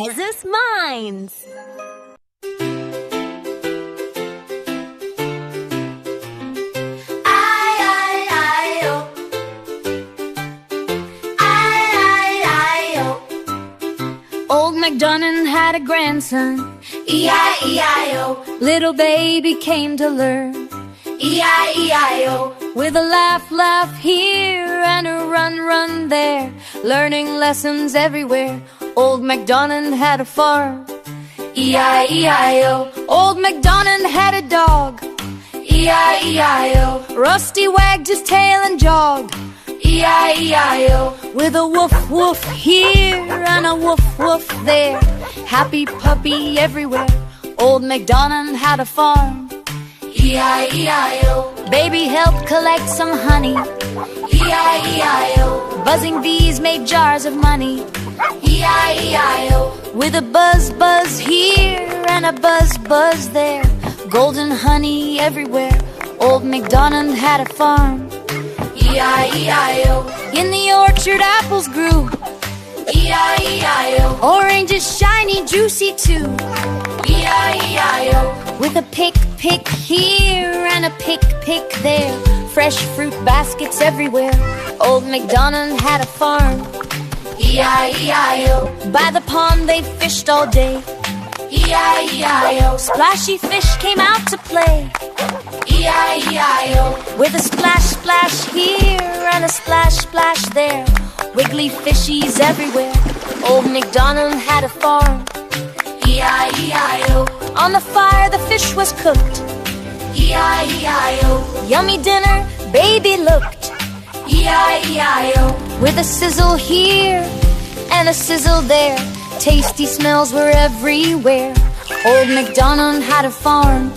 Ezra's Minds. Old MacDonald had a grandson, E-I-E-I-O. Little baby came to learn, E-I-E-I-O. With a laugh, laugh here and a run, run there, learning lessons everywhere. Old MacDonald had a farm, E-I-E-I-O. Old MacDonald had a dog, E-I-E-I-O. Rusty wagged his tail and jogged, E-I-E-I-O. With a woof woof here and a woof woof there, happy puppy everywhere. Old MacDonald had a farm, E-I-E-I-O. Baby helped collect some honey, E-I-E-I-O. Buzzing bees made jars of money, E-I-E-I-O. With a buzz buzz here and a buzz buzz there, golden honey everywhere. Old MacDonald had a farm, E-I-E-I-O. In the orchard apples grew, E-I-E-I-O. Oranges shiny, juicy too, E-I-E-I-O. With a pick, pick here and a pick, pick there, fresh fruit baskets everywhere. Old MacDonald had a farm, E-I-E-I-O. By the pond they fished all day, E-I-E-I-O. Splashy fish came out to play, E-I-E-I-O. With a splash, splash here and a splash, splash there, wiggly fishies everywhere. Old MacDonald had a farm, E-I-E-I-O. On the fire the fish was cooked, E-I-E-I-O. Yummy dinner, baby looked, E-I-E-I-O. With a sizzle here and a sizzle there, tasty smells were everywhere. Old MacDonald had a farm,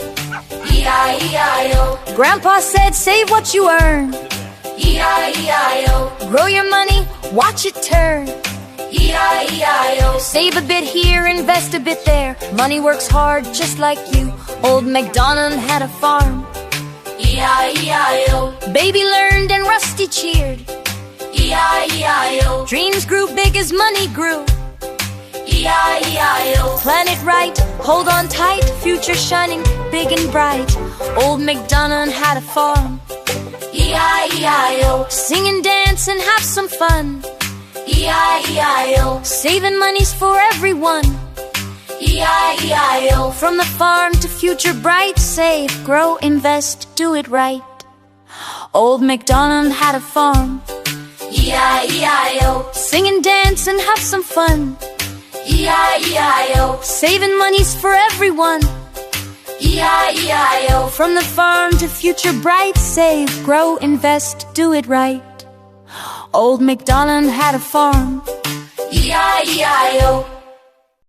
E-I-E-I-O. Grandpa said, save what you earn, E-I-E-I-O. Grow your money, watch it turn, E-I-E-I-O. Save a bit here, invest a bit there, money works hard just like you. Old MacDonald had a farm, E-I-E-I-O. Baby learned and Rusty cheered, E-I-E-I-O. Dreams grew big as money grew, E-I-E-I-O. Plan it right, hold on tight, future shining big and bright. Old MacDonald had a farm, E-I-E-I-O. Sing and dance and have some fun, E-I-E-I-O. Saving money's for everyone, E-I-E-I-O. From the farm to future bright, save, grow, invest, do it right. Old MacDonald had a farm, E-I-E-I-O. Sing and dance and have some fun, E-I-E-I-O. Saving money's for everyone, E-I-E-I-O. From the farm to future bright, save, grow, invest, do it right. Old MacDonald had a farm, E-I-E-I-O.